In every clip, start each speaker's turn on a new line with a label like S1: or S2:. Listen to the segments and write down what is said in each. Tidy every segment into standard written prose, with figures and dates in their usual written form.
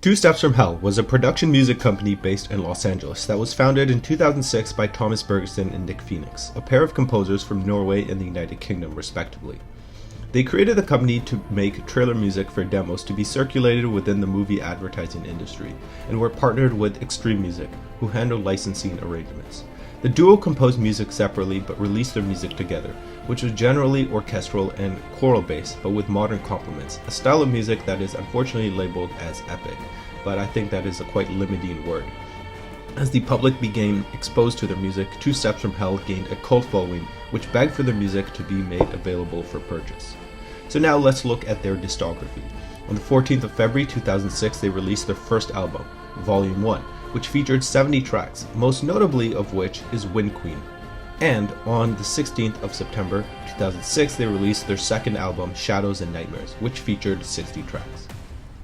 S1: Two Steps from Hell was a production music company based in Los Angeles that was founded in 2006 by Thomas Bergersen and Nick Phoenix, a pair of composers from Norway and the United Kingdom respectively. They created the company to make trailer music for demos to be circulated within the movie advertising industry, and were partnered with Extreme Music, who handled licensing arrangements. The duo composed music separately but released their music together, which was generally orchestral and choral based but with modern complements, a style of music that is unfortunately labeled as epic, but I think that is a quite limiting word. As the public became exposed to their music, Two Steps from Hell gained a cult following, which begged for their music to be made available for purchase. So now let's look at their discography. On the 14th of February 2006, they released their first album, Volume 1, which featured 70 tracks, most notably of which is Wind Queen. And on the 16th of September 2006, they released their second album, Shadows and Nightmares, which featured 60 tracks.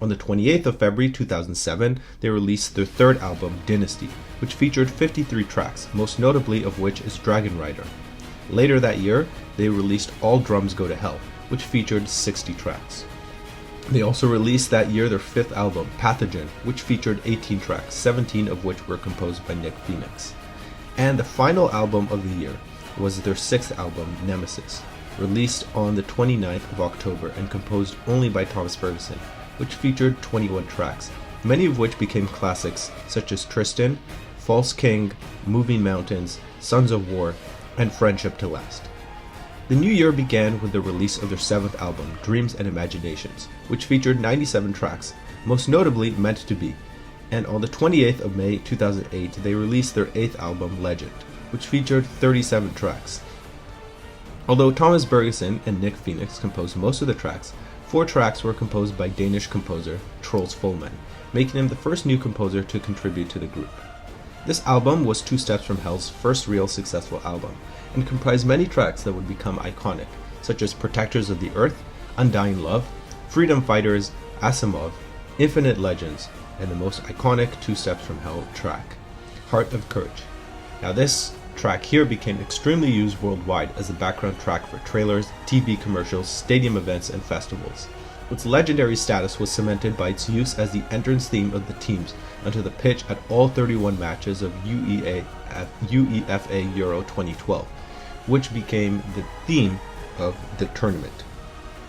S1: On the 28th of February 2007, they released their third album, Dynasty, which featured 53 tracks, most notably of which is Dragon Rider. Later that year, they released All Drums Go to Hell, which featured 60 tracks. They also released that year their fifth album, Pathogen, which featured 18 tracks, 17 of which were composed by Nick Phoenix. And the final album of the year was their sixth album, Nemesis, released on the 29th of October and composed only by Thomas Bergersen, which featured 21 tracks, many of which became classics such as Tristan, False King, Moving Mountains, Sons of War, and Friendship to Last. The new year began with the release of their seventh album, Dreams and Imaginations, which featured 97 tracks, most notably Meant to Be. And on the 28th of May 2008, they released their eighth album, Legend, which featured 37 tracks. Although Thomas Bergersen and Nick Phoenix composed most of the tracks, 4 tracks were composed by Danish composer Troels Fullman, making him the first new composer to contribute to the group. This album was Two Steps from Hell's first real successful album, and comprised many tracks that would become iconic, such as Protectors of the Earth, Undying Love, Freedom Fighters, Asimov, Infinite Legends, and the most iconic Two Steps from Hell track, Heart of Courage. Now this track here became extremely used worldwide as a background track for trailers, TV commercials, stadium events, and festivals. Its legendary status was cemented by its use as the entrance theme of the teams onto the pitch at all 31 matches of UEFA Euro 2012, which became the theme of the tournament,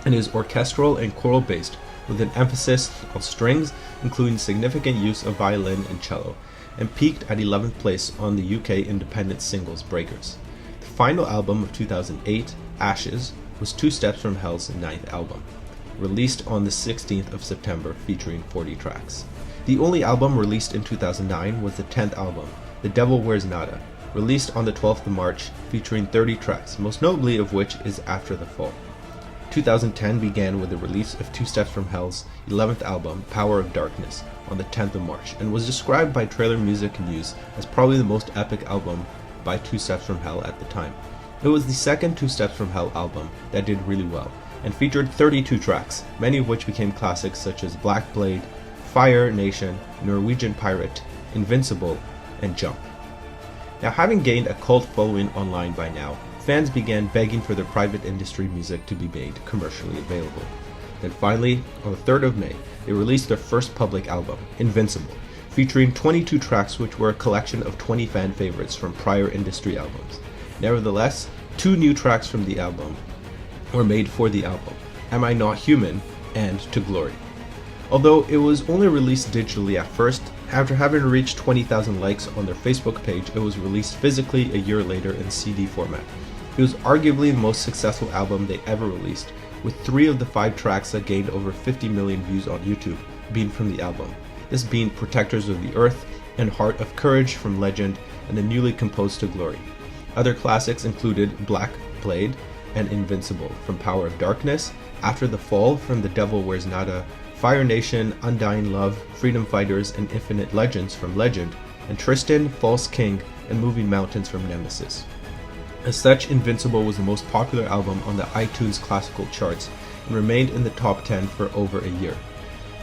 S1: and is orchestral and choral based, with an emphasis on strings, including significant use of violin and cello, and peaked at 11th place on the UK independent singles breakers. The final album of 2008, Ashes, was Two Steps from Hell's ninth album, released on the 16th of September, featuring 40 tracks. The only album released in 2009 was the 10th album, The Devil Wears Nada, released on the 12th of March, featuring 30 tracks, most notably of which is After the Fall. 2010 began with the release of Two Steps from Hell's 11th album, Power of Darkness, on the 10th of March, and was described by Trailer Music News as probably the most epic album by Two Steps from Hell at the time. It was the second Two Steps from Hell album that did really well, and featured 32 tracks, many of which became classics such as Black Blade, Fire Nation, Norwegian Pirate, Invincible, and Jump. Now, having gained a cult following online by now, fans began begging for their private industry music to be made commercially available. Then finally, on the 3rd of May, they released their first public album, Invincible, featuring 22 tracks which were a collection of 20 fan favorites from prior industry albums. Nevertheless, 2 new tracks from the album were made for the album, Am I Not Human and To Glory. Although it was only released digitally at first, after having reached 20,000 likes on their Facebook page, it was released physically a year later in CD format. It was arguably the most successful album they ever released, with 3 of the 5 tracks that gained over 50 million views on YouTube being from the album, this being Protectors of the Earth and Heart of Courage from Legend and the newly composed To Glory. Other classics included Black Blade and Invincible from Power of Darkness, After the Fall from The Devil Wears Nada, Fire Nation, Undying Love, Freedom Fighters, and Infinite Legends from Legend, and Tristan, False King, and Moving Mountains from Nemesis. As such, Invincible was the most popular album on the iTunes classical charts and remained in the top 10 for over a year.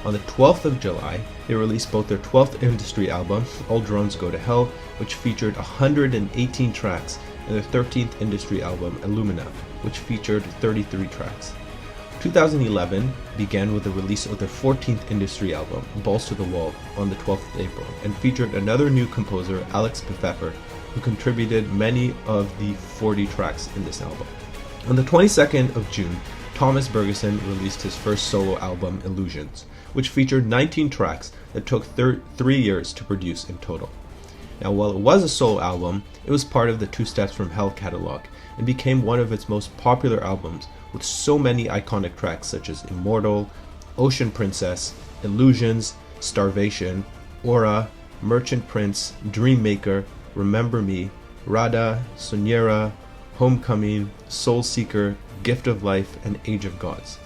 S1: On the 12th of July, they released both their 12th industry album, All Drums Go to Hell, which featured 118 tracks, and their 13th industry album, Illumina, which featured 33 tracks. 2011 began with the release of their 14th industry album, Balls to the Wall, on the 12th of April, and featured another new composer, Alex Pfeffer, who contributed many of the 40 tracks in this album. On the 22nd of June, Thomas Bergersen released his first solo album, Illusions, which featured 19 tracks that took 3 years to produce in total. Now, while it was a solo album, it was part of the Two Steps from Hell catalog and became one of its most popular albums, with so many iconic tracks such as Immortal, Ocean Princess, Illusions, Starvation, Aura, Merchant Prince, Dream Maker, Remember Me, Radha, Sonera, Homecoming, Soul Seeker, Gift of Life, and Age of Gods.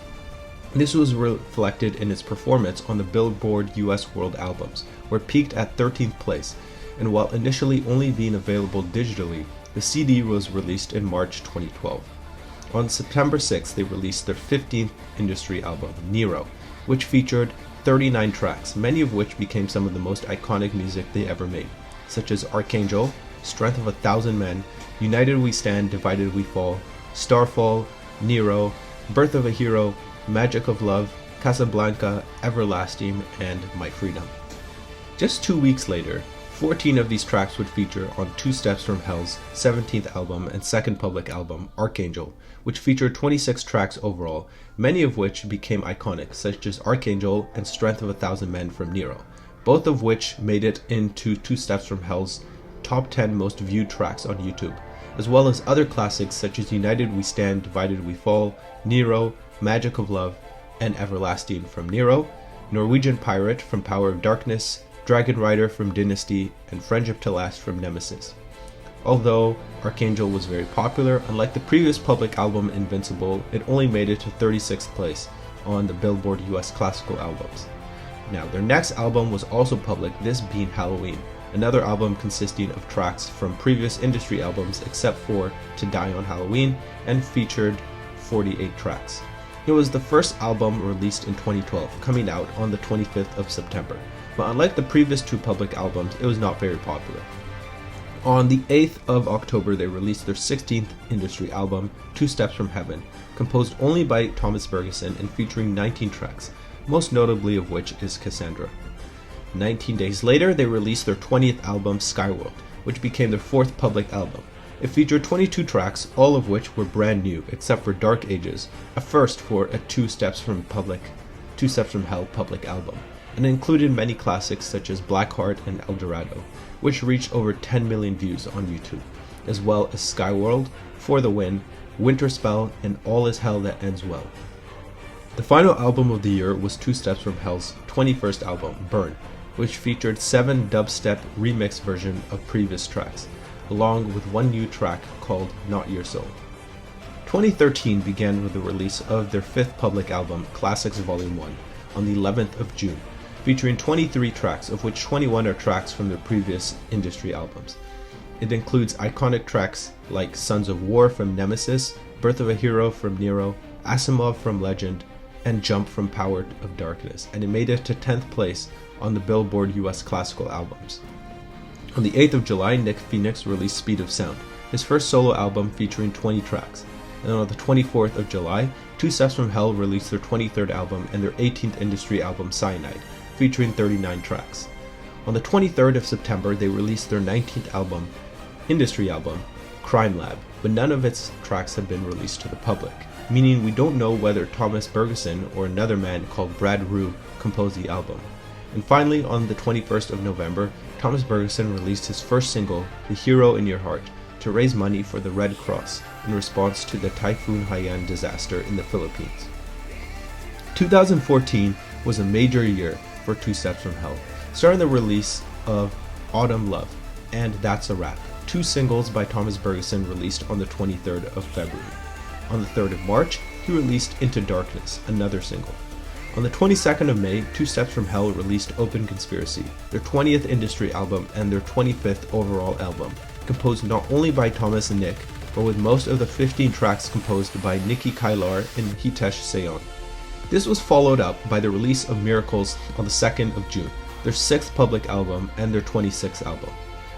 S1: This was reflected in its performance on the Billboard US World Albums, where it peaked at 13th place, and while initially only being available digitally, the CD was released in March 2012. On September 6th, they released their 15th industry album, Nero, which featured 39 tracks, many of which became some of the most iconic music they ever made, such as Archangel, Strength of 1,000 Men, United We Stand, Divided We Fall, Starfall, Nero, Birth of a Hero, Magic of Love, Casablanca, Everlasting, and My Freedom. Just 2 weeks later, 14 of these tracks would feature on Two Steps from Hell's 17th album and second public album, Archangel, which featured 26 tracks overall, many of which became iconic, such as Archangel and Strength of 1,000 Men from Nero, both of which made it into Two Steps from Hell's top 10 most viewed tracks on YouTube, as well as other classics such as United We Stand, Divided We Fall, Nero, Magic of Love, and Everlasting from Nero, Norwegian Pirate from Power of Darkness, Dragon Rider from Dynasty, and Friendship to Last from Nemesis. Although Archangel was very popular, unlike the previous public album Invincible, it only made it to 36th place on the Billboard US Classical Albums. Now, their next album was also public, this being Halloween, another album consisting of tracks from previous industry albums except for To Die on Halloween, and featured 48 tracks. It was the first album released in 2012, coming out on the 25th of September, but unlike the previous two public albums, it was not very popular. On the 8th of October, they released their 16th industry album, Two Steps from Heaven, composed only by Thomas Bergersen and featuring 19 tracks, most notably of which is Cassandra. 19 days later, they released their 20th album, SkyWorld, which became their fourth public album. It featured 22 tracks, all of which were brand new, except for Dark Ages, a first for a Two Steps from Hell public album, and included many classics such as Blackheart and El Dorado, which reached over 10 million views on YouTube, as well as SkyWorld, For the Win, Winter Spell, and All Is Hell That Ends Well. The final album of the year was Two Steps from Hell's 21st album, Burn, which featured 7 dubstep remix versions of previous tracks, along with one new track called Not Your Soul. 2013 began with the release of their 5th public album, Classics Volume 1, on the 11th of June, featuring 23 tracks, of which 21 are tracks from their previous industry albums. It includes iconic tracks like Sons of War from Nemesis, Birth of a Hero from Nero, Asimov from Legend, and Jump from Power of Darkness, and it made it to 10th place on the Billboard US Classical Albums. On the 8th of July, Nick Phoenix released Speed of Sound, his first solo album featuring 20 tracks. And on the 24th of July, Two Steps from Hell released their 23rd album and their 18th industry album, Cyanide, featuring 39 tracks. On the 23rd of September, they released their 19th industry album, Crime Lab, but none of its tracks have been released to the public, meaning we don't know whether Thomas Bergersen or another man called Brad Rue composed the album. And finally, on the 21st of November, Thomas Bergersen released his first single, The Hero in Your Heart, to raise money for the Red Cross in response to the Typhoon Haiyan disaster in the Philippines. 2014 was a major year for Two Steps from Hell, starting the release of Autumn Love and That's a Wrap, 2 singles by Thomas Bergersen released on the 23rd of February. On the 3rd of March, he released Into Darkness, another single. On the 22nd of May, Two Steps from Hell released Open Conspiracy, their 20th industry album and their 25th overall album, composed not only by Thomas and Nick, but with most of the 15 tracks composed by Nikki Kailar and Hitesh Sayon. This was followed up by the release of Miracles on the 2nd of June, their 6th public album and their 26th album.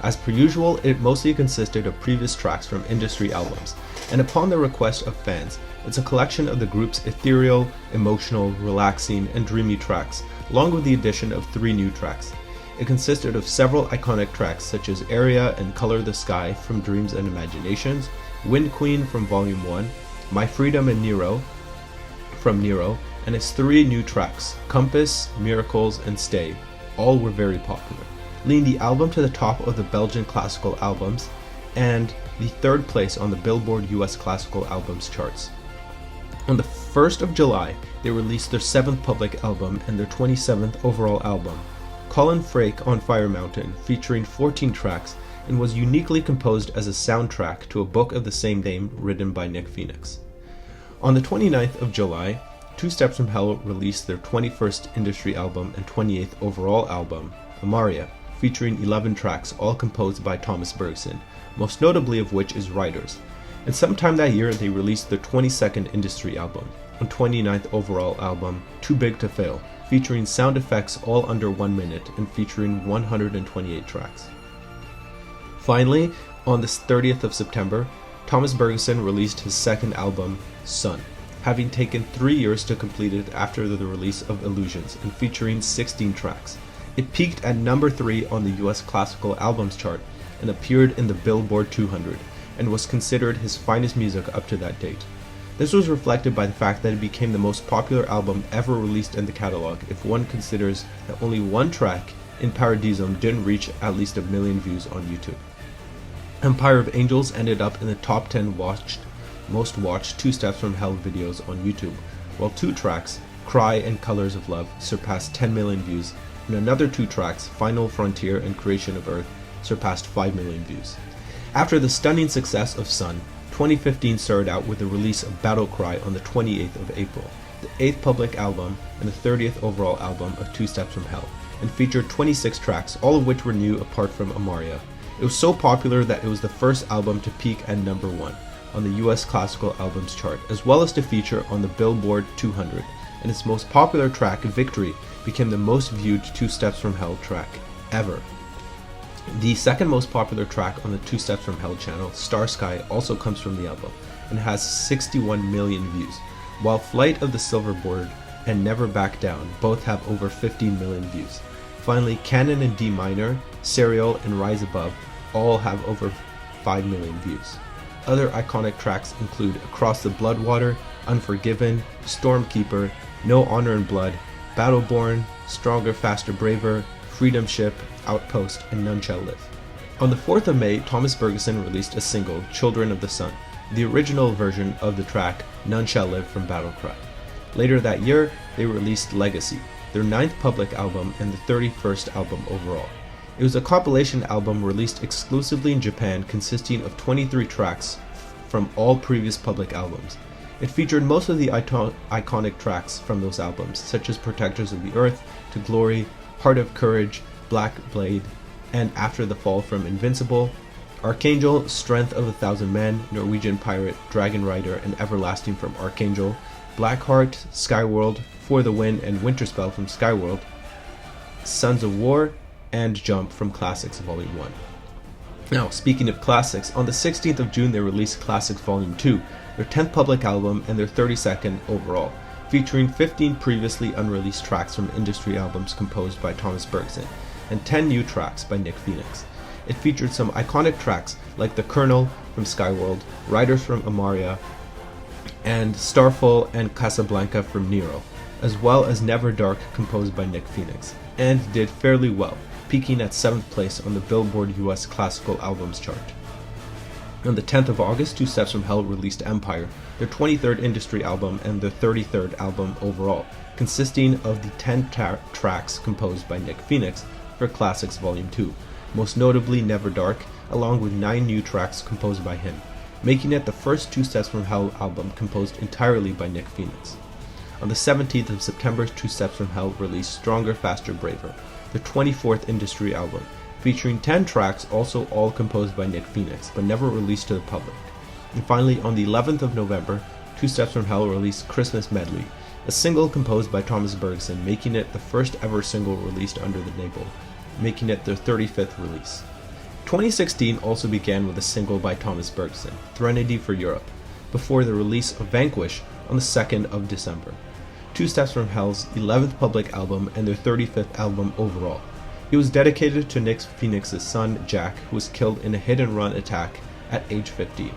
S1: As per usual, it mostly consisted of previous tracks from industry albums, and upon the request of fans, it's a collection of the group's ethereal, emotional, relaxing, and dreamy tracks, along with the addition of 3 new tracks. It consisted of several iconic tracks such as Area and Color the Sky from Dreams and Imaginations, Wind Queen from Volume 1, My Freedom and Nero from Nero, and its 3 new tracks, Compass, Miracles, and Stay. All were very popular, leading the album to the top of the Belgian classical albums and the 3rd place on the Billboard US Classical Albums charts. On the 1st of July, they released their 7th public album and their 27th overall album, Colin Frake on Fire Mountain, featuring 14 tracks, and was uniquely composed as a soundtrack to a book of the same name written by Nick Phoenix. On the 29th of July, Two Steps from Hell released their 21st industry album and 28th overall album, Amaria, featuring 11 tracks, all composed by Thomas Bergson, most notably of which is Riders. And sometime that year, they released their 22nd industry album, and 29th overall album, Too Big to Fail, featuring sound effects all under 1 minute and featuring 128 tracks. Finally, on the 30th of September, Thomas Bergson released his 2nd album, Sun, having taken 3 years to complete it after the release of Illusions, and featuring 16 tracks. It peaked at number 3 on the US Classical Albums chart and appeared in the Billboard 200, and was considered his finest music up to that date. This was reflected by the fact that it became the most popular album ever released in the catalog if one considers that only one track, In Paradisum, didn't reach at least 1 million views on YouTube. Empire of Angels ended up in the top 10 most watched Two Steps from Hell videos on YouTube, while 2 tracks, Cry and Colors of Love, surpassed 10 million views, and another 2 tracks, Final Frontier and Creation of Earth, surpassed 5 million views. After the stunning success of Sun, 2015 started out with the release of Battlecry on the 28th of April, the 8th public album and the 30th overall album of Two Steps from Hell, and featured 26 tracks, all of which were new apart from Amaria. It was so popular that it was the first album to peak at number 1 on the US Classical Albums chart, as well as to feature on the Billboard 200, and its most popular track, Victory, became the most viewed Two Steps from Hell track ever. The 2nd most popular track on the Two Steps from Hell channel, Star Sky, also comes from the album, and has 61 million views, while Flight of the Silverboard and Never Back Down both have over 15 million views. Finally, Canon in D minor, Serial, and Rise Above all have over 5 million views. Other iconic tracks include Across the Bloodwater, Unforgiven, Stormkeeper, No Honor in Blood, Battleborn, Stronger, Faster, Braver, Freedom Ship, Outpost, and None Shall Live. On the 4th of May, Thomas Bergson released a single, Children of the Sun, the original version of the track None Shall Live from Battlecry. Later that year, they released Legacy, their 9th public album and the 31st album overall. It was a compilation album released exclusively in Japan, consisting of 23 tracks from all previous public albums. It featured most of the iconic tracks from those albums, such as Protectors of the Earth, To Glory, Heart of Courage, Black Blade, and After the Fall from Invincible, Archangel, Strength of 1,000 Men, Norwegian Pirate, Dragon Rider, and Everlasting from Archangel, Blackheart, SkyWorld, For the Win, and Winterspell from SkyWorld, Sons of War, and Jump from Classics Volume 1. Now, speaking of classics, on the 16th of June they released Classics Volume 2, their 10th public album and their 32nd overall, featuring 15 previously unreleased tracks from industry albums composed by Thomas Bergson, and 10 new tracks by Nick Phoenix. It featured some iconic tracks like The Colonel from SkyWorld, Riders from Amaria, and Starfall and Casablanca from Nero, as well as Never Dark composed by Nick Phoenix, and did fairly well, peaking at 7th place on the Billboard US Classical Albums chart. On the 10th of August, Two Steps from Hell released Empire, their 23rd industry album and their 33rd album overall, consisting of the 10 tracks composed by Nick Phoenix for Classics Volume 2, most notably Never Dark, along with 9 new tracks composed by him, making it the first Two Steps from Hell album composed entirely by Nick Phoenix. On the 17th of September, Two Steps from Hell released Stronger, Faster, Braver, the 24th industry album, featuring 10 tracks also all composed by Nick Phoenix, but never released to the public. And finally, on the 11th of November, Two Steps from Hell released Christmas Medley, a single composed by Thomas Bergson, making it the first ever single released under the label, making it their 35th release. 2016 also began with a single by Thomas Bergson, Threnody for Europe, before the release of Vanquish on the 2nd of December. Two Steps from Hell's 11th public album and their 35th album overall. It was dedicated to Nick Phoenix's son, Jack, who was killed in a hit-and-run attack at age 15.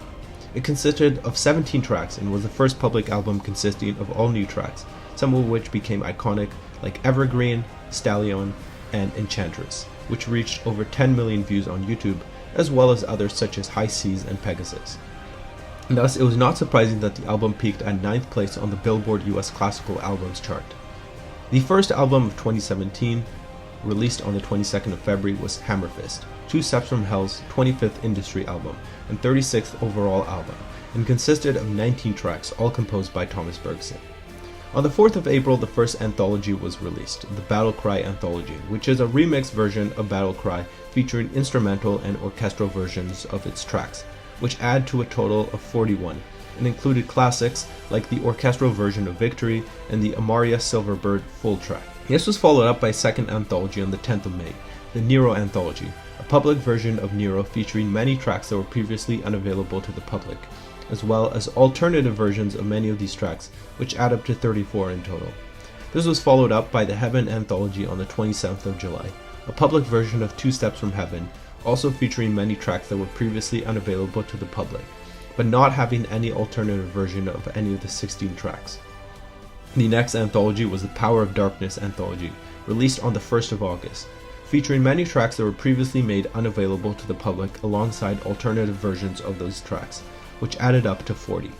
S1: It consisted of 17 tracks and was the first public album consisting of all new tracks, some of which became iconic, like Evergreen, Stallion, and Enchantress, which reached over 10 million views on YouTube, as well as others such as High Seas and Pegasus. Thus, it was not surprising that the album peaked at 9th place on the Billboard US Classical Albums chart. The first album of 2017, released on the 22nd of February, was Hammerfist, Two Steps from Hell's 25th industry album and 36th overall album, and consisted of 19 tracks, all composed by Thomas Bergson. On the 4th of April, the first anthology was released, the Battlecry Anthology, which is a remixed version of Battlecry featuring instrumental and orchestral versions of its tracks, which add to a total of 41, and included classics like the orchestral version of Victory and the Amaria Silverbird full track. This was followed up by a second anthology on the 10th of May, the Nero Anthology, a public version of Nero featuring many tracks that were previously unavailable to the public, as well as alternative versions of many of these tracks, which add up to 34 in total. This was followed up by the Heaven Anthology on the 27th of July, a public version of Two Steps from Heaven, also featuring many tracks that were previously unavailable to the public, but not having any alternative version of any of the 16 tracks. The next anthology was the Power of Darkness Anthology, released on the 1st of August, featuring many tracks that were previously made unavailable to the public alongside alternative versions of those tracks, which added up to 40.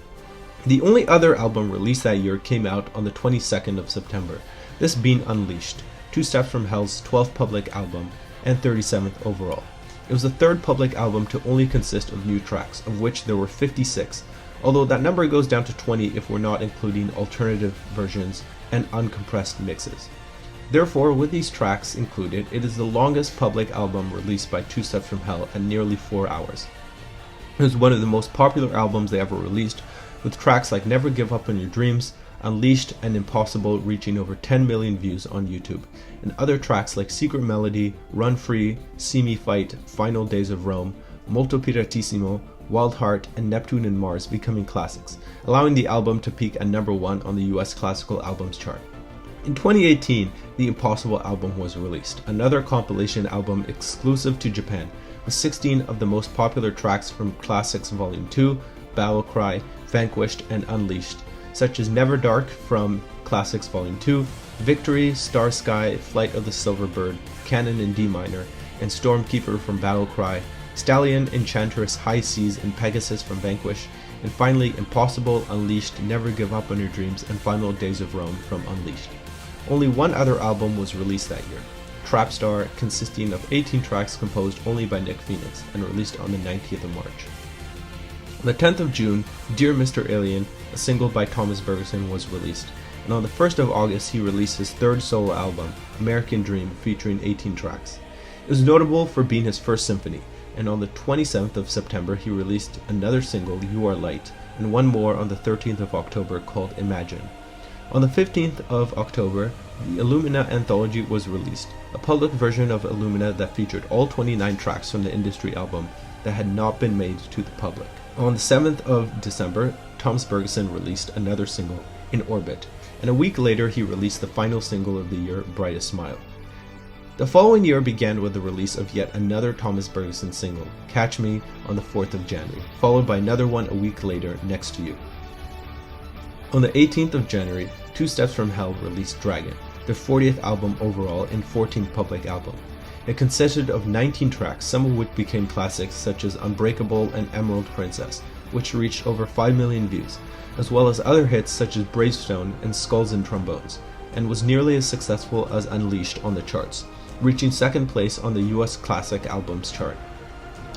S1: The only other album released that year came out on the 22nd of September, this being Unleashed, Two Steps from Hell's 12th public album and 37th overall. It was the third public album to only consist of new tracks, of which there were 56, although that number goes down to 20 if we're not including alternative versions and uncompressed mixes. Therefore, with these tracks included, it is the longest public album released by Two Steps from Hell at nearly 4 hours. It was one of the most popular albums they ever released, with tracks like Never Give Up on Your Dreams, Unleashed, and Impossible reaching over 10 million views on YouTube, and other tracks like Secret Melody, Run Free, See Me Fight, Final Days of Rome, Molto Piratissimo, Wild Heart, and Neptune and Mars becoming classics, allowing the album to peak at number 1 on the US Classical Albums chart. In 2018, the Impossible album was released, another compilation album exclusive to Japan, with 16 of the most popular tracks from Classics Volume 2, Battlecry, Vanquished, and Unleashed, such as Never Dark from Classics Volume 2, Victory, Star Sky, Flight of the Silverbird, Canon in D minor, and Stormkeeper from Battlecry, Stallion, Enchantress, High Seas, and Pegasus from Vanquish, and finally Impossible, Unleashed, Never Give Up on Your Dreams, and Final Days of Rome from Unleashed. Only one other album was released that year, Trapstar, consisting of 18 tracks composed only by Nick Phoenix, and released on the 19th of March. On the 10th of June, Dear Mr. Alien, a single by Thomas Bergson, was released, and on the 1st of August he released his third solo album, American Dream, featuring 18 tracks. It was notable for being his first symphony, and on the 27th of September he released another single, You Are Light, and one more on the 13th of October called Imagine. On the 15th of October, the Illumina Anthology was released, a public version of Illumina that featured all 29 tracks from the industry album that had not been made to the public. On the 7th of December, Thomas Bergson released another single, In Orbit, and a week later he released the final single of the year, Brightest Smile. The following year began with the release of yet another Thomas Bergson single, Catch Me, on the 4th of January, followed by another one a week later, Next to You. On the 18th of January, Two Steps from Hell released Dragon, their 40th album overall and 14th public album. It consisted of 19 tracks, some of which became classics such as Unbreakable and Emerald Princess, which reached over 5 million views, as well as other hits such as Bravestone and Skulls and Trombones, and was nearly as successful as Unleashed on the charts, reaching second place on the US Classic Albums chart.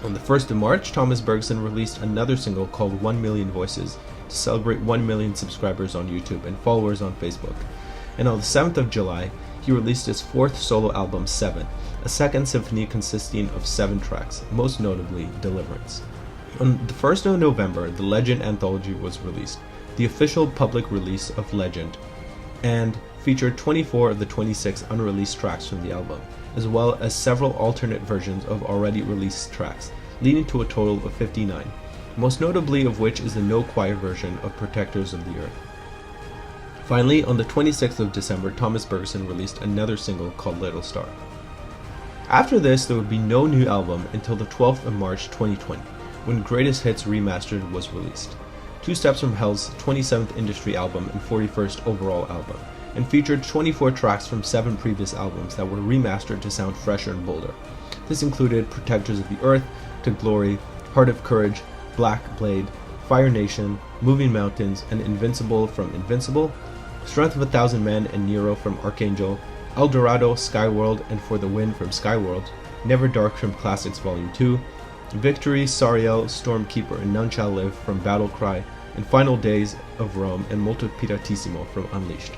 S1: On the 1st of March, Thomas Bergson released another single called 1 Million Voices to celebrate 1 million subscribers on YouTube and followers on Facebook. And on the 7th of July, he released his fourth solo album, Seven, a second symphony consisting of 7 tracks, most notably Deliverance. On the 1st of November, the Legend Anthology was released, the official public release of Legend, and featured 24 of the 26 unreleased tracks from the album. as well as several alternate versions of already released tracks, leading to a total of 59, most notably of which is the no choir version of Protectors of the Earth. Finally, on the 26th of December, Thomas Bergerson released another single called Little Star. After this, there would be no new album until the 12th of March 2020, when Greatest Hits Remastered was released. Two Steps from Hell's 27th industry album and 41st overall album, and featured 24 tracks from 7 previous albums that were remastered to sound fresher and bolder. This included Protectors of the Earth, To Glory, Heart of Courage, Black Blade, Fire Nation, Moving Mountains, and Invincible from Invincible, Strength of a Thousand Men and Nero from Archangel, El Dorado, SkyWorld, and For the Win from SkyWorld, Never Dark from Classics Volume 2, Victory, Sariel, Stormkeeper, and None Shall Live from Battlecry, and Final Days of Rome and Molto Piratissimo from Unleashed.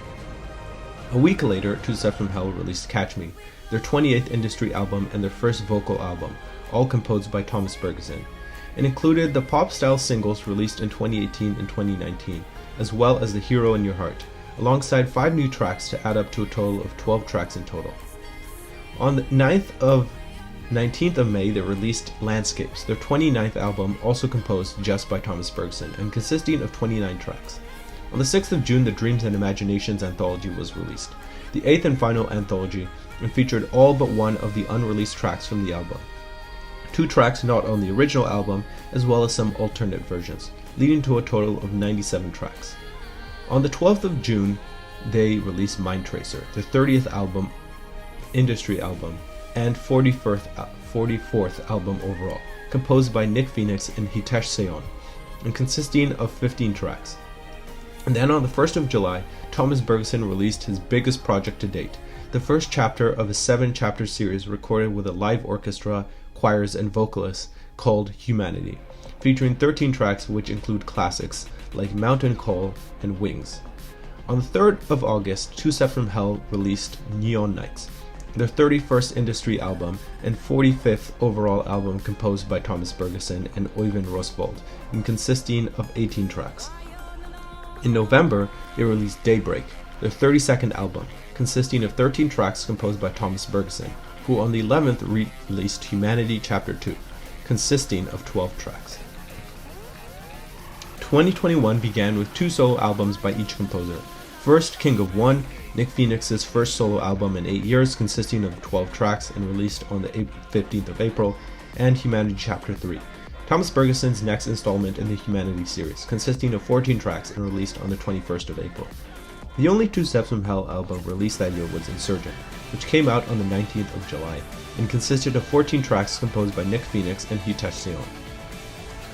S1: A week later, Two Steps from Hell released Catch Me, their 28th industry album and their first vocal album, all composed by Thomas Bergerson. It included the pop-style singles released in 2018 and 2019, as well as The Hero in Your Heart, alongside 5 new tracks to add up to a total of 12 tracks in total. On the 19th of May, they released Landscapes, their 29th album, also composed just by Thomas Bergerson, and consisting of 29 tracks. On the 6th of June, the Dreams and Imaginations Anthology was released, the 8th and final anthology, and featured all but one of the unreleased tracks from the album. 2 tracks not on the original album, as well as some alternate versions, leading to a total of 97 tracks. On the 12th of June, they released Mind Tracer, their 30th album, industry album, and 44th album overall, composed by Nick Phoenix and Hitesh Seon, and consisting of 15 tracks. And then on the 1st of July, Thomas Bergerson released his biggest project to date, the first chapter of a 7-chapter series recorded with a live orchestra, choirs, and vocalists called Humanity, featuring 13 tracks which include classics like Mountain Call and Wings. On the 3rd of August, Two Steps from Hell released Neon Nights, their 31st industry album and 45th overall album composed by Thomas Bergerson and Øyvind Rosvold, and consisting of 18 tracks. In November, they released Daybreak, their 32nd album, consisting of 13 tracks composed by Thomas Bergerson, who on the 11th released Humanity Chapter 2, consisting of 12 tracks. 2021 began with 2 solo albums by each composer. First, King of One, Nick Phoenix's first solo album in 8 years, consisting of 12 tracks and released on the 15th of April, and Humanity Chapter 3, Thomas Bergerson's next installment in the Humanity series, consisting of 14 tracks and released on the 21st of April. The only Two Steps from Hell album released that year was Insurgent, which came out on the 19th of July, and consisted of 14 tracks composed by Nick Phoenix and Hitesh Seon.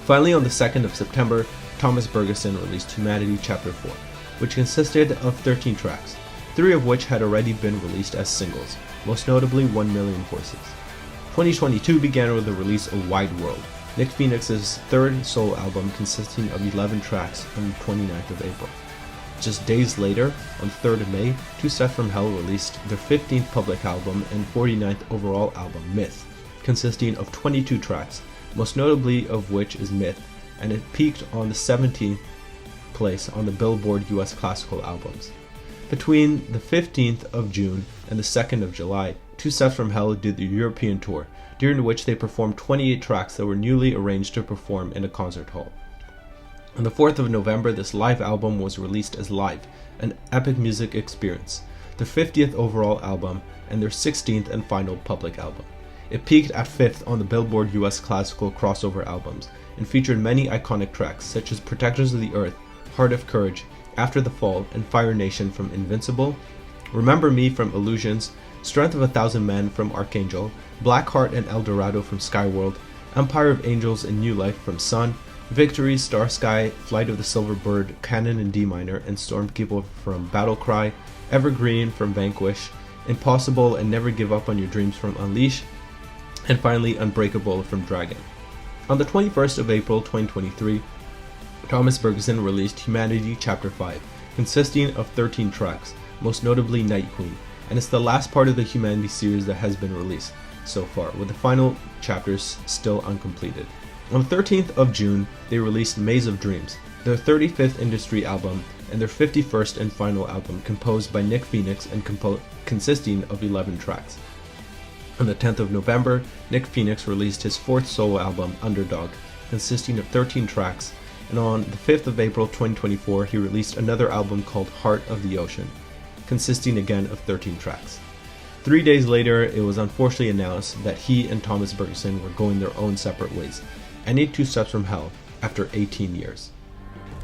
S1: Finally, on the 2nd of September, Thomas Bergerson released Humanity Chapter 4, which consisted of 13 tracks, 3 of which had already been released as singles, most notably 1 Million Voices. 2022 began with the release of Wide World, Nick Phoenix's 3rd solo album consisting of 11 tracks on the 29th of April. Just days later, on 3rd of May, Two Steps from Hell released their 15th public album and 49th overall album, Myth, consisting of 22 tracks, most notably of which is Myth, and it peaked on the 17th place on the Billboard US Classical Albums. Between the 15th of June and the 2nd of July, Two Steps from Hell did the European tour, during which they performed 28 tracks that were newly arranged to perform in a concert hall. On the 4th of November, this live album was released as Live, an epic music experience, their 50th overall album, and their 16th and final public album. It peaked at 5th on the Billboard US Classical Crossover Albums, and featured many iconic tracks such as Protectors of the Earth, Heart of Courage, After the Fall, and Fire Nation from Invincible, Remember Me from Illusions, Strength of a Thousand Men from Archangel, Blackheart and El Dorado from SkyWorld, Empire of Angels and New Life from Sun, Victory, Star Sky, Flight of the Silver Bird, Canon in D minor, and Stormkeeper from Battlecry, Evergreen from Vanquish, Impossible and Never Give Up on Your Dreams from Unleash, and finally Unbreakable from Dragon. On the 21st of April 2023, Thomas Bergerson released Humanity Chapter 5, consisting of 13 tracks, most notably Night Queen, and it's the last part of the Humanity series that has been released so far, with the final chapters still uncompleted. On the 13th of June, they released Maze of Dreams, their 35th industry album and their 51st and final album, composed by Nick Phoenix and consisting of 11 tracks. On the 10th of November, Nick Phoenix released his 4th solo album, Underdog, consisting of 13 tracks, and on the 5th of April 2024 he released another album called Heart of the Ocean, consisting again of 13 tracks. 3 days later, it was unfortunately announced that he and Thomas Bergerson were going their own separate ways, ending Two Steps from Hell after 18 years.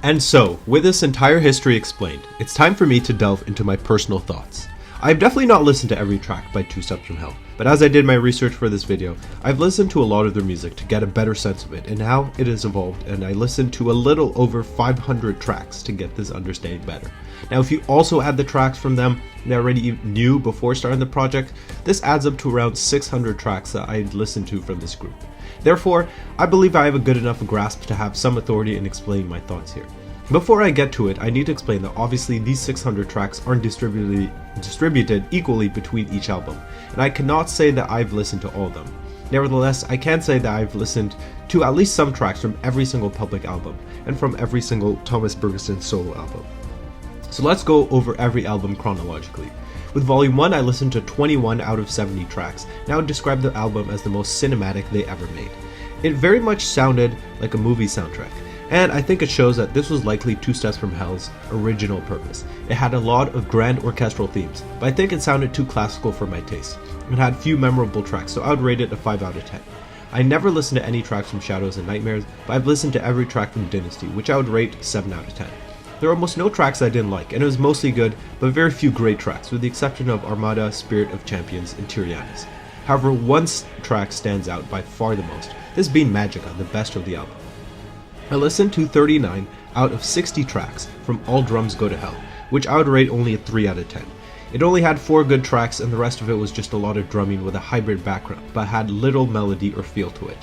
S1: And so, with this entire history explained, it's time for me to delve into my personal thoughts. I've definitely not listened to every track by Two Steps from Hell, but as I did my research for this video, I've listened to a lot of their music to get a better sense of it and how it has evolved, and I listened to a little over 500 tracks to get this understanding better. Now if you also add the tracks from them that I already knew before starting the project, this adds up to around 600 tracks that I'd listened to from this group. Therefore, I believe I have a good enough grasp to have some authority in explaining my thoughts here. Before I get to it, I need to explain that obviously these 600 tracks aren't distributed equally between each album, and I cannot say that I've listened to all of them. Nevertheless, I can say that I've listened to at least some tracks from every single public album, and from every single Thomas Bergerson solo album. So let's go over every album chronologically. With Volume 1, I listened to 21 out of 70 tracks, and I would describe the album as the most cinematic they ever made. It very much sounded like a movie soundtrack, and I think it shows that this was likely Two Steps from Hell's original purpose. It had a lot of grand orchestral themes, but I think it sounded too classical for my taste. It had few memorable tracks, so I would rate it a 5 out of 10. I never listened to any tracks from Shadows and Nightmares, but I've listened to every track from Dynasty, which I would rate 7 out of 10. There are almost no tracks I didn't like, and it was mostly good, but very few great tracks, with the exception of Armada, Spirit of Champions, and Tyrianis. However, one track stands out by far the most, this being Magica, the best of the album. I listened to 39 out of 60 tracks from All Drums Go to Hell, which I would rate only a 3 out of 10. It only had 4 good tracks, and the rest of it was just a lot of drumming with a hybrid background, but had little melody or feel to it.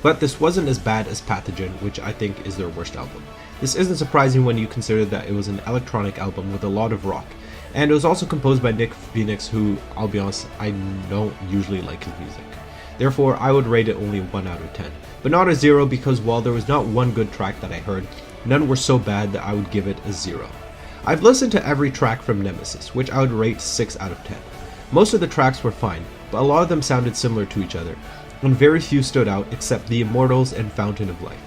S1: But this wasn't as bad as Pathogen, which I think is their worst album. This isn't surprising when you consider that it was an electronic album with a lot of rock, and it was also composed by Nick Phoenix, who, I'll be honest, I don't usually like his music. Therefore, I would rate it only 1 out of 10. But not a 0, because while there was not one good track that I heard, none were so bad that I would give it a 0. I've listened to every track from Nemesis, which I would rate 6 out of 10. Most of the tracks were fine, but a lot of them sounded similar to each other, and very few stood out except The Immortals and Fountain of Life.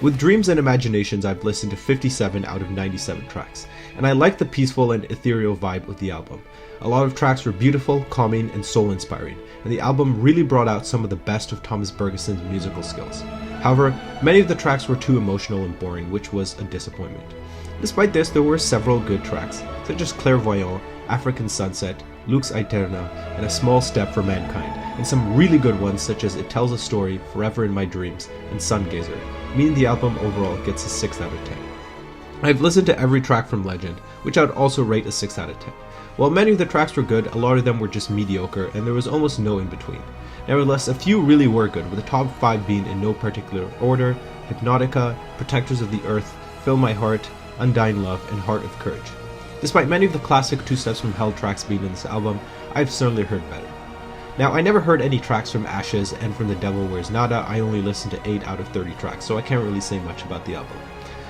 S1: With Dreams and Imaginations, I've listened to 57 out of 97 tracks, and I like the peaceful and ethereal vibe of the album. A lot of tracks were beautiful, calming, and soul-inspiring, and the album really brought out some of the best of Thomas Bergerson's musical skills. However, many of the tracks were too emotional and boring, which was a disappointment. Despite this, there were several good tracks, such as Clairvoyant, African Sunset, Lux Aeterna, and A Small Step for Mankind, and some really good ones such as It Tells a Story, Forever in My Dreams, and Sungazer, meaning the album overall gets a 6 out of 10. I've listened to every track from Legend, which I would also rate a 6 out of 10. While many of the tracks were good, a lot of them were just mediocre, and there was almost no in between. Nevertheless, a few really were good, with the top 5 being in no particular order: Hypnotica, Protectors of the Earth, Fill My Heart, Undying Love, and Heart of Courage. Despite many of the classic Two Steps from Hell tracks being in this album, I've certainly heard better. Now, I never heard any tracks from Ashes, and from The Devil Wears Nada, I only listened to 8 out of 30 tracks, so I can't really say much about the album.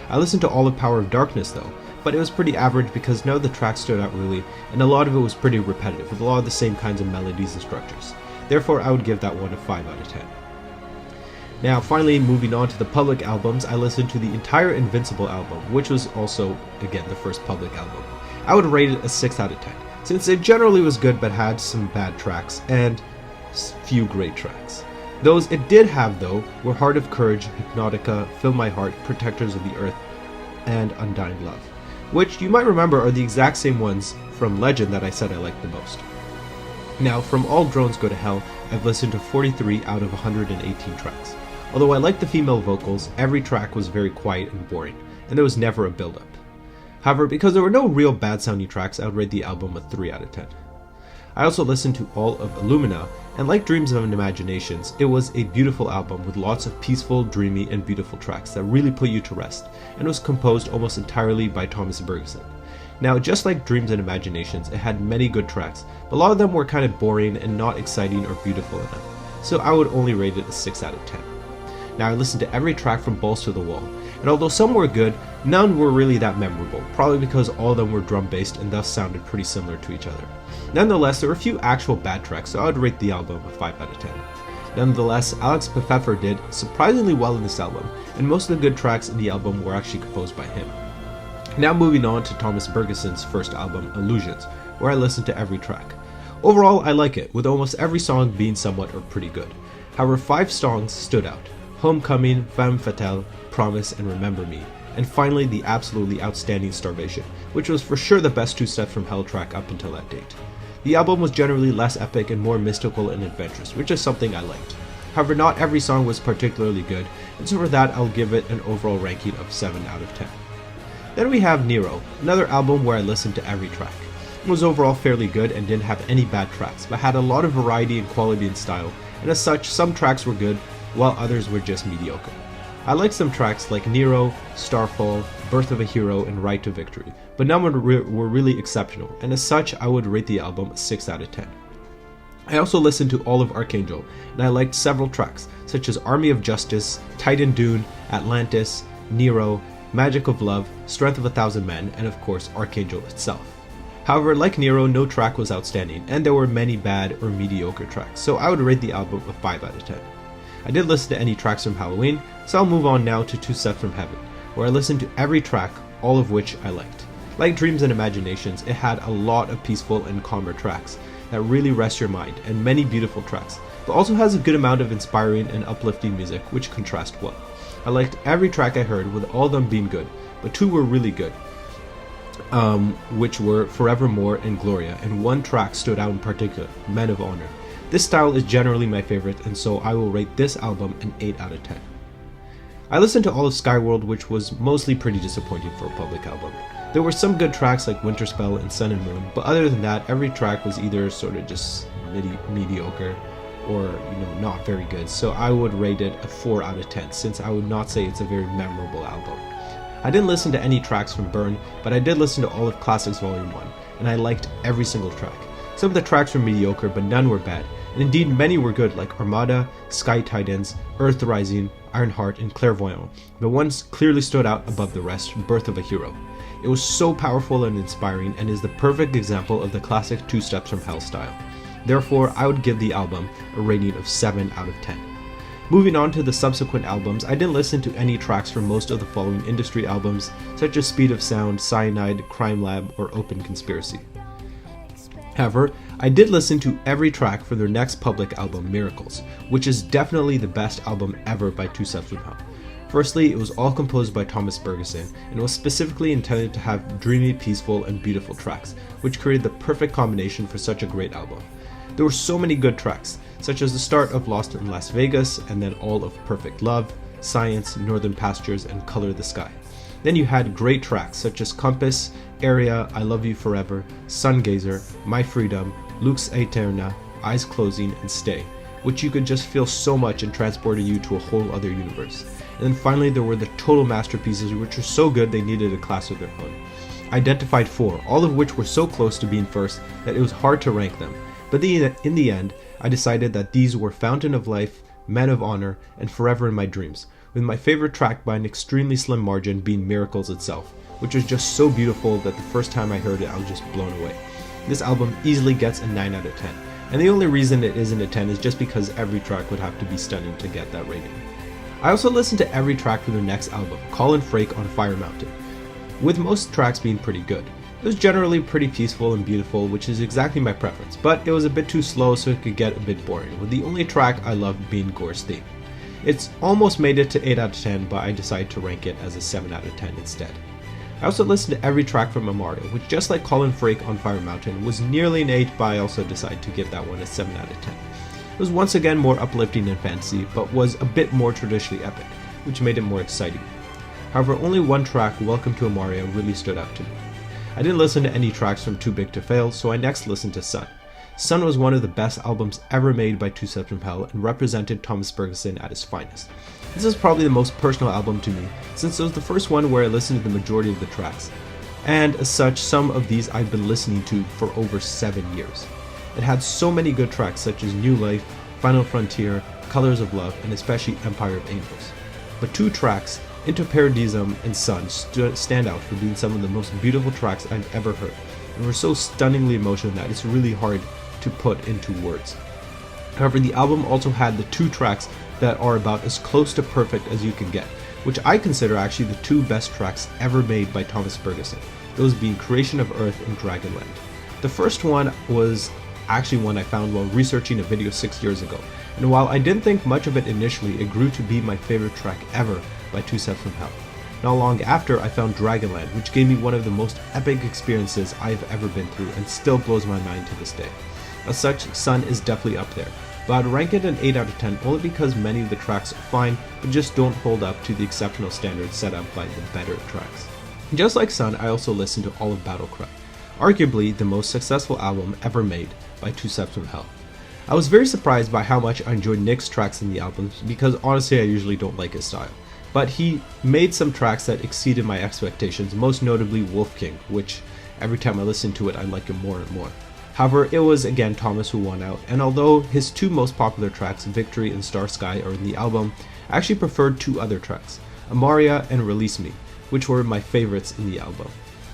S1: I listened to all of Power of Darkness though, but it was pretty average because none of the tracks stood out really, and a lot of it was pretty repetitive, with a lot of the same kinds of melodies and structures. Therefore, I would give that one a 5 out of 10. Now, finally, moving on to the public albums, I listened to the entire Invincible album, which was also, again, the first public album. I would rate it a 6 out of 10, since it generally was good but had some bad tracks, and few great tracks. Those it did have, though, were Heart of Courage, Hypnotica, Fill My Heart, Protectors of the Earth, and Undying Love, which you might remember are the exact same ones from Legend that I said I liked the most. Now, from All Drones Go to Hell, I've listened to 43 out of 118 tracks. Although I liked the female vocals, every track was very quiet and boring, and there was never a build-up. However, because there were no real bad-sounding tracks, I would rate the album a 3 out of 10. I also listened to all of Illumina, and like Dreams of Imaginations, it was a beautiful album with lots of peaceful, dreamy, and beautiful tracks that really put you to rest, and was composed almost entirely by Thomas Bergerson. Now, just like Dreams and Imaginations, it had many good tracks, but a lot of them were kind of boring and not exciting or beautiful enough, so I would only rate it a 6 out of 10. Now I listened to every track from Balls to the Wall, and although some were good, none were really that memorable, probably because all of them were drum based and thus sounded pretty similar to each other. Nonetheless, there were a few actual bad tracks, so I would rate the album a 5 out of 10. Nonetheless, Alex Pfeffer did surprisingly well in this album, and most of the good tracks in the album were actually composed by him. Now moving on to Thomas Bergeson's first album, Illusions, where I listened to every track. Overall, I like it, with almost every song being somewhat or pretty good. However, 5 songs stood out: Homecoming, Femme Fatale, Promise, and Remember Me, and finally the absolutely outstanding Starvation, which was for sure the best 2 Steps from Hell track up until that date. The album was generally less epic and more mystical and adventurous, which is something I liked. However, not every song was particularly good, and so for that I'll give it an overall ranking of 7 out of 10. Then we have Nero, another album where I listened to every track. It was overall fairly good and didn't have any bad tracks, but had a lot of variety in quality and style, and as such, some tracks were good, while others were just mediocre. I liked some tracks like Nero, Starfall, Birth of a Hero, and Right to Victory, but none were really exceptional, and as such, I would rate the album a 6 out of 10. I also listened to all of Archangel, and I liked several tracks, such as Army of Justice, Titan Dune, Atlantis, Nero, Magic of Love, Strength of a Thousand Men, and of course Archangel itself. However, like Nero, no track was outstanding, and there were many bad or mediocre tracks, so I would rate the album a 5 out of 10. I did listen to any tracks from Halloween, so I'll move on now to 2 Steps from Heaven, where I listened to every track, all of which I liked. Like Dreams and Imaginations, it had a lot of peaceful and calmer tracks that really rest your mind, and many beautiful tracks, but also has a good amount of inspiring and uplifting music, which contrast well. I liked every track I heard, with all of them being good, but 2 were really good, which were Forevermore and Gloria, and 1 track stood out in particular, Men of Honor. This style is generally my favorite, and so I will rate this album an 8 out of 10. I listened to all of SkyWorld, which was mostly pretty disappointing for a public album. There were some good tracks like Winterspell and Sun and Moon, but other than that, every track was either sort of just mediocre or, not very good, so I would rate it a 4 out of 10, since I would not say it's a very memorable album. I didn't listen to any tracks from Burn, but I did listen to all of Classics Volume 1, and I liked every single track. Some of the tracks were mediocre, but none were bad, and indeed many were good, like Armada, Sky Titans, Earth Rising, Ironheart, and Clairvoyant, but one clearly stood out above the rest, Birth of a Hero. It was so powerful and inspiring, and is the perfect example of the classic 2 Steps from Hell style. Therefore, I would give the album a rating of 7 out of 10. Moving on to the subsequent albums, I didn't listen to any tracks from most of the following industry albums, such as Speed of Sound, Cyanide, Crime Lab, or Open Conspiracy. However, I did listen to every track for their next public album, Miracles, which is definitely the best album ever by 2 Steps from Hell. Firstly, it was all composed by Thomas Bergeson, and was specifically intended to have dreamy, peaceful, and beautiful tracks, which created the perfect combination for such a great album. There were so many good tracks, such as the start of Lost in Las Vegas, and then all of Perfect Love, Science, Northern Pastures, and Color the Sky. Then you had great tracks such as Compass, Area, I Love You Forever, Sungazer, My Freedom, Lux Aeterna, Eyes Closing, and Stay, which you could just feel so much and transported you to a whole other universe. And then finally there were the total masterpieces, which were so good they needed a class of their own. I identified 4, all of which were so close to being first that it was hard to rank them. But in the end, I decided that these were Fountain of Life, Men of Honor, and Forever in My Dreams, with my favorite track by an extremely slim margin being Miracles itself, which was just so beautiful that the first time I heard it I was just blown away. This album easily gets a 9 out of 10, and the only reason it isn't a 10 is just because every track would have to be stunning to get that rating. I also listened to every track from their next album, Colin Frake on Fire Mountain, with most tracks being pretty good. It was generally pretty peaceful and beautiful, which is exactly my preference, but it was a bit too slow so it could get a bit boring, with the only track I loved being Gore's theme. It's almost made it to 8 out of 10, but I decided to rank it as a 7 out of 10 instead. I also listened to every track from Amaria, which just like Colin Frake on Fire Mountain was nearly an 8, but I also decided to give that one a 7 out of 10. It was once again more uplifting and fantasy, but was a bit more traditionally epic, which made it more exciting. However, only one track, Welcome to Amaria, really stood out to me. I didn't listen to any tracks from Too Big to Fail, so I next listened to Sun. Sun was one of the best albums ever made by 2 Steps from Hell and represented Thomas Bergeson at his finest. This is probably the most personal album to me, since it was the first one where I listened to the majority of the tracks, and as such, some of these I've been listening to for over 7 years. It had so many good tracks such as New Life, Final Frontier, Colors of Love, and especially Empire of Angels. But 2 tracks, Into Paradisum and Sun, stand out for being some of the most beautiful tracks I've ever heard, and were so stunningly emotional that it's really hard to put into words. However, the album also had the 2 tracks that are about as close to perfect as you can get, which I consider actually the 2 best tracks ever made by Thomas Bergerson, those being Creation of Earth and Dragonland. The first one was actually one I found while researching a video 6 years ago, and while I didn't think much of it initially, it grew to be my favorite track ever by Two Steps from Hell. Not long after, I found Dragonland, which gave me one of the most epic experiences I've ever been through and still blows my mind to this day. As such, Sun is definitely up there, but I'd rank it an 8 out of 10 only because many of the tracks are fine, but just don't hold up to the exceptional standards set up by the better tracks. Just like Sun, I also listened to all of Battlecry, arguably the most successful album ever made by Two Steps from Hell. I was very surprised by how much I enjoyed Nick's tracks in the album because honestly I usually don't like his style. But he made some tracks that exceeded my expectations, most notably Wolf King, which every time I listen to it I like him more and more. However, it was again Thomas who won out, and although his 2 most popular tracks, Victory and Star Sky, are in the album, I actually preferred 2 other tracks, Amaria and Release Me, which were my favorites in the album.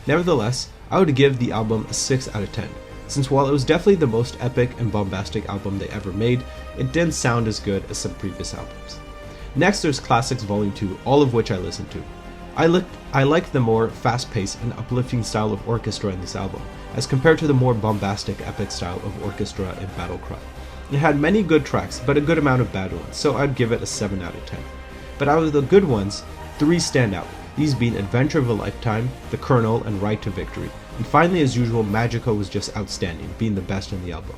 S1: Nevertheless, I would give the album a 6 out of 10, since while it was definitely the most epic and bombastic album they ever made, it didn't sound as good as some previous albums. Next there's Classics Volume 2, all of which I listened to. I liked the more fast-paced and uplifting style of orchestra in this album, as compared to the more bombastic epic style of orchestra in Battlecry. It had many good tracks, but a good amount of bad ones, so I'd give it a 7 out of 10. But out of the good ones, 3 stand out, these being Adventure of a Lifetime, The Colonel, and Ride to Victory. And finally, as usual, Magica was just outstanding, being the best in the album.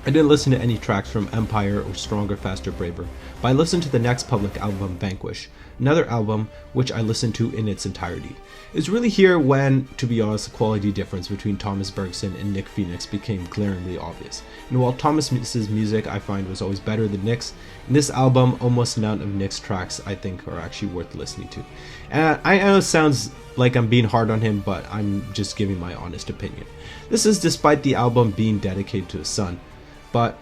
S1: I didn't listen to any tracks from Empire or Stronger, Faster, Braver, but I listened to the next public album, Vanquish, another album which I listened to in its entirety. It's really here when, to be honest, the quality difference between Thomas Bergerson and Nick Phoenix became glaringly obvious. And while Thomas's music I find was always better than Nick's, in this album almost none of Nick's tracks I think are actually worth listening to. And I know it sounds like I'm being hard on him, but I'm just giving my honest opinion. This is despite the album being dedicated to his son. But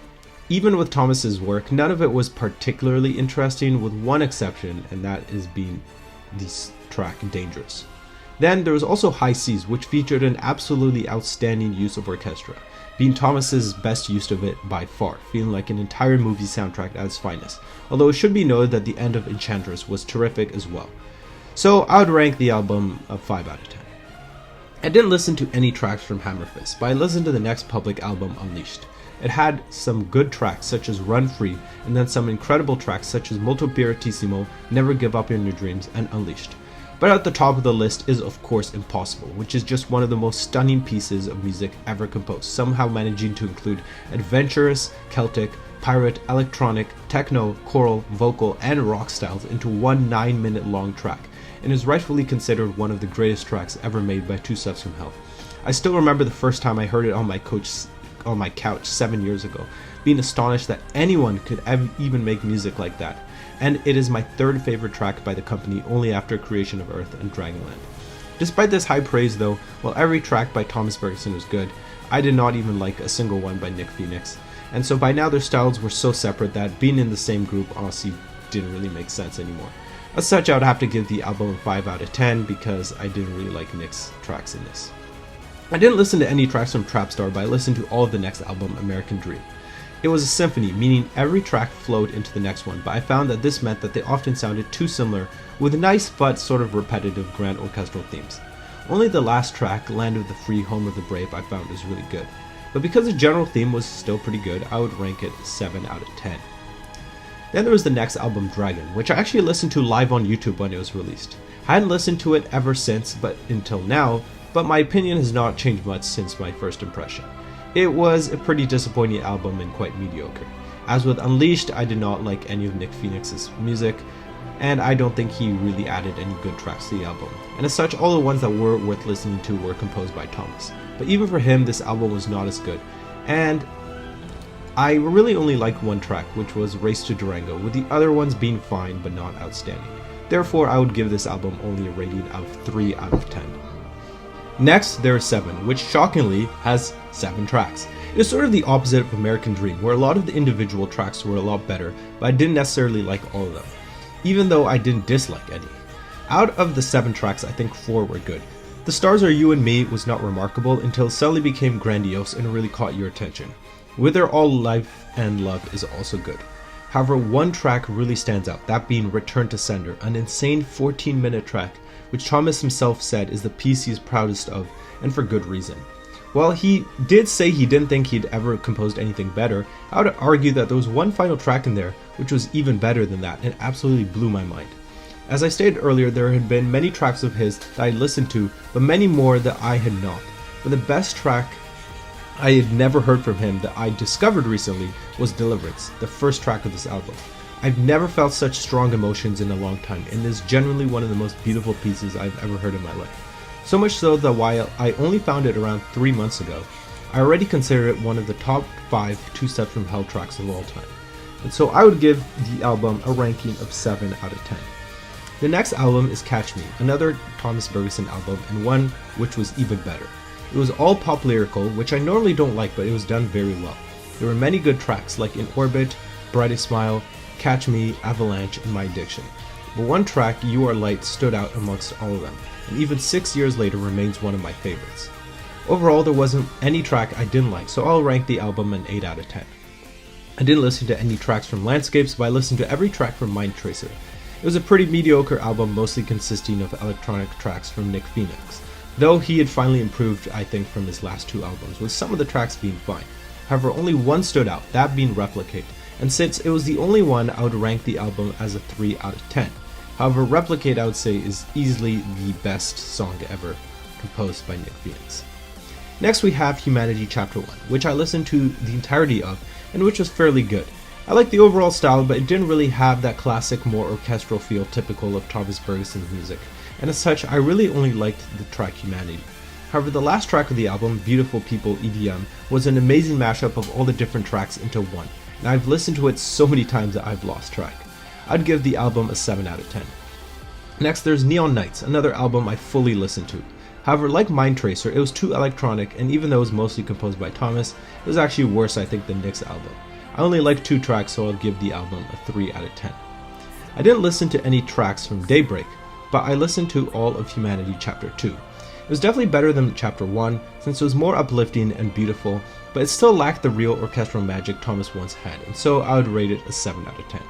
S1: even with Thomas's work, none of it was particularly interesting, with one exception, and that is being this track, Dangerous. Then there was also High Seas, which featured an absolutely outstanding use of orchestra, being Thomas's best use of it by far, feeling like an entire movie soundtrack at its finest, although it should be noted that the end of Enchantress was terrific as well. So I would rank the album a 5 out of 10. I didn't listen to any tracks from Hammerfist, but I listened to the next public album, Unleashed. It had some good tracks such as Run Free, and then some incredible tracks such as Molto Piratissimo, Never Give Up on Your Dreams, and Unleashed. But at the top of the list is of course Impossible, which is just one of the most stunning pieces of music ever composed, somehow managing to include adventurous, Celtic, pirate, electronic, techno, choral, vocal, and rock styles into one 9-minute long track, and is rightfully considered one of the greatest tracks ever made by Two Steps from Hell. I still remember the first time I heard it on my couch 7 years ago, being astonished that anyone could even make music like that, and it is my 3rd favorite track by the company, only after Creation of Earth and Dragonland. Despite this high praise though, while every track by Thomas Bergerson was good, I did not even like a single one by Nick Phoenix, and so by now their styles were so separate that being in the same group honestly didn't really make sense anymore. As such, I would have to give the album a 5 out of 10 because I didn't really like Nick's tracks in this. I didn't listen to any tracks from Trapstar, but I listened to all of the next album, American Dream. It was a symphony, meaning every track flowed into the next one, but I found that this meant that they often sounded too similar, with nice but sort of repetitive grand orchestral themes. Only the last track, Land of the Free, Home of the Brave, I found was really good. But because the general theme was still pretty good, I would rank it 7 out of 10. Then there was the next album, Dragon, which I actually listened to live on YouTube when it was released. I hadn't listened to it ever since, until now, but my opinion has not changed much since my first impression. It was a pretty disappointing album and quite mediocre. As with Unleashed, I did not like any of Nick Phoenix's music, and I don't think he really added any good tracks to the album. And as such, all the ones that were worth listening to were composed by Thomas. But even for him, this album was not as good. And I really only liked one track, which was Race to Durango, with the other ones being fine but not outstanding. Therefore, I would give this album only a rating of 3 out of 10. Next, there is 7, which shockingly has 7 tracks. It is sort of the opposite of American Dream, where a lot of the individual tracks were a lot better, but I didn't necessarily like all of them, even though I didn't dislike any. Out of the 7 tracks, I think 4 were good. The Stars Are You and Me was not remarkable until it suddenly became grandiose and really caught your attention. Whether All Life and Love is also good. However, one track really stands out, that being Return to Sender, an insane 14-minute track, which Thomas himself said is the piece he is proudest of, and for good reason. While he did say he didn't think he'd ever composed anything better, I would argue that there was one final track in there which was even better than that and absolutely blew my mind. As I stated earlier, there had been many tracks of his that I listened to, but many more that I had not. But the best track I had never heard from him that I discovered recently was Deliverance, the first track of this album. I've never felt such strong emotions in a long time, and is genuinely one of the most beautiful pieces I've ever heard in my life. So much so that while I only found it around 3 months ago, I already consider it one of the top 5 Two Steps from Hell tracks of all time. And so I would give the album a ranking of 7 out of 10. The next album is Catch Me, another Thomas Bergerson album, and one which was even better. It was all pop lyrical, which I normally don't like, but it was done very well. There were many good tracks like In Orbit, Brightest Smile, Catch Me, Avalanche, and My Addiction. But one track, You Are Light, stood out amongst all of them, and even 6 years later remains one of my favorites. Overall, there wasn't any track I didn't like, so I'll rank the album an 8 out of 10. I didn't listen to any tracks from Landscapes, but I listened to every track from Mind Tracer. It was a pretty mediocre album, mostly consisting of electronic tracks from Nick Phoenix, though he had finally improved, I think, from his last 2 albums, with some of the tracks being fine. However, only one stood out, that being Replicate, and since it was the only one, I would rank the album as a 3 out of 10. However, Replicate, I would say, is easily the best song ever composed by Nick Phoenix. Next we have Humanity Chapter 1, which I listened to the entirety of, and which was fairly good. I liked the overall style, but it didn't really have that classic, more orchestral feel typical of Thomas Bergerson's music, and as such, I really only liked the track Humanity. However, the last track of the album, Beautiful People EDM, was an amazing mashup of all the different tracks into one, and I've listened to it so many times that I've lost track. I'd give the album a 7 out of 10. Next, there's Neon Nights, another album I fully listened to. However, like Mind Tracer, it was too electronic, and even though it was mostly composed by Thomas, it was actually worse, I think, than Nick's album. I only liked 2 tracks, so I'll give the album a 3 out of 10. I didn't listen to any tracks from Daybreak, but I listened to all of Humanity Chapter 2. It was definitely better than Chapter 1, since it was more uplifting and beautiful, but it still lacked the real orchestral magic Thomas once had, and so I would rate it a 7 out of 10.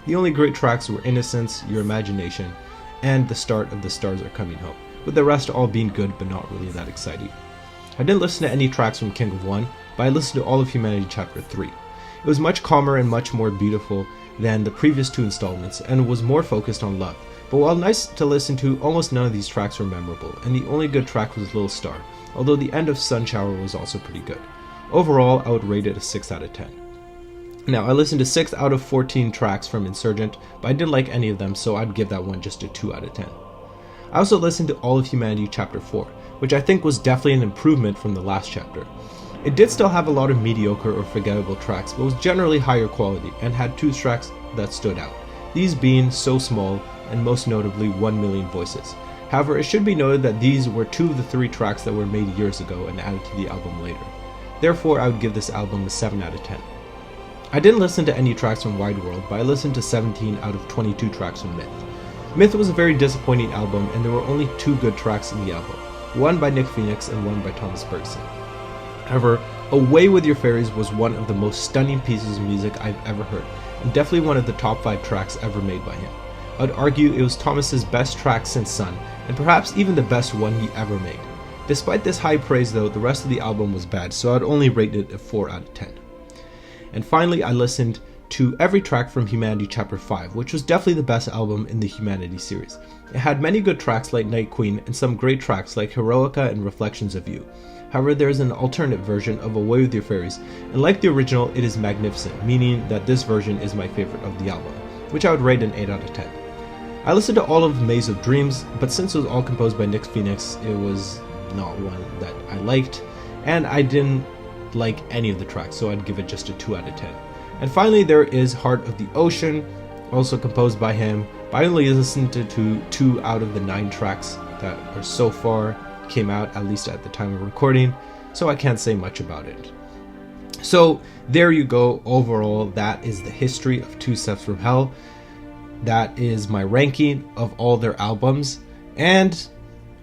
S1: The only great tracks were Innocence, Your Imagination, and the start of The Stars Are Coming Home, with the rest all being good but not really that exciting. I didn't listen to any tracks from King of One, but I listened to all of Humanity Chapter 3. It was much calmer and much more beautiful than the previous 2 installments, and was more focused on love. But while nice to listen to, almost none of these tracks were memorable, and the only good track was Little Star, although the end of Sun Shower was also pretty good. Overall, I would rate it a 6 out of 10. Now, I listened to 6 out of 14 tracks from Insurgent, but I didn't like any of them, so I'd give that one just a 2 out of 10. I also listened to all of Humanity Chapter 4, which I think was definitely an improvement from the last chapter. It did still have a lot of mediocre or forgettable tracks, but was generally higher quality, and had 2 tracks that stood out, these being So Small, and most notably 1 Million Voices. However, it should be noted that these were 2 of the 3 tracks that were made years ago and added to the album later. Therefore, I would give this album a 7 out of 10. I didn't listen to any tracks from Wide World, but I listened to 17 out of 22 tracks from Myth. Myth was a very disappointing album, and there were only 2 good tracks in the album, one by Nick Phoenix and one by Thomas Bergerson. However, Away With Your Fairies was one of the most stunning pieces of music I've ever heard, and definitely one of the top 5 tracks ever made by him. I'd argue it was Thomas's best track since Sun, and perhaps even the best one he ever made. Despite this high praise though, the rest of the album was bad, so I'd only rate it a 4 out of 10. And finally, I listened to every track from Humanity Chapter 5, which was definitely the best album in the Humanity series. It had many good tracks like Night Queen, and some great tracks like Heroica and Reflections of You. However, there is an alternate version of Away With Your Fairies, and like the original, it is magnificent, meaning that this version is my favorite of the album, which I would rate an 8 out of 10. I listened to all of Maze of Dreams, but since it was all composed by Nick Phoenix, it was not one that I liked, and I didn't like any of the tracks, so I'd give it just a 2 out of 10. And finally, there is Heart of the Ocean, also composed by him, but I only listened to 2 out of the 9 tracks that are so far came out, at least at the time of recording, so I can't say much about it. So there you go. Overall, that is the history of Two Steps from Hell. That is my ranking of all their albums, and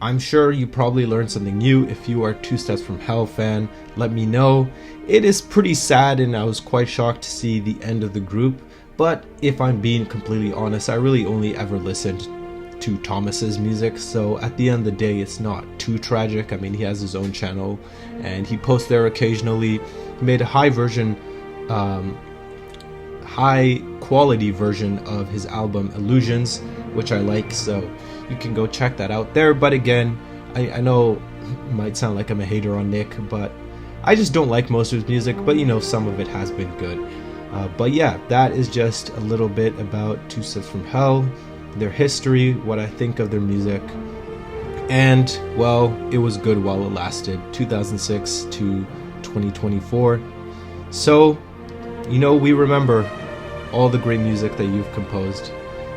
S1: I'm sure you probably learned something new. If you are a Two Steps from Hell fan, let me know. It is pretty sad, and I was quite shocked to see the end of the group, but if I'm being completely honest, I really only ever listened to Thomas's music, so at the end of the day, it's not too tragic. I mean, he has his own channel, and he posts there occasionally. He made a high quality version of his album Illusions, which I like, so you can go check that out there. But again, I know it might sound like I'm a hater on Nick, but I just don't like most of his music, but you know, some of it has been good. But yeah, that is just a little bit about Two Steps from Hell, their history, what I think of their music, and well, it was good while it lasted, 2006 to 2024. So, you know, we remember all the great music that you've composed,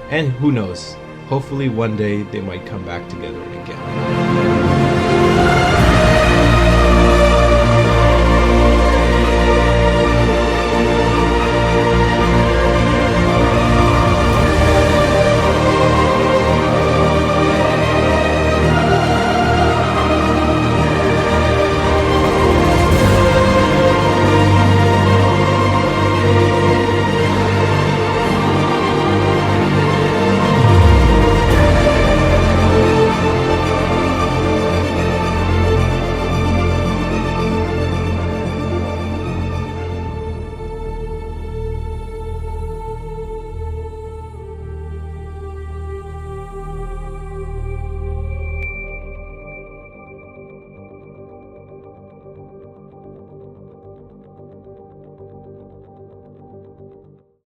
S1: and who knows, hopefully one day they might come back together again.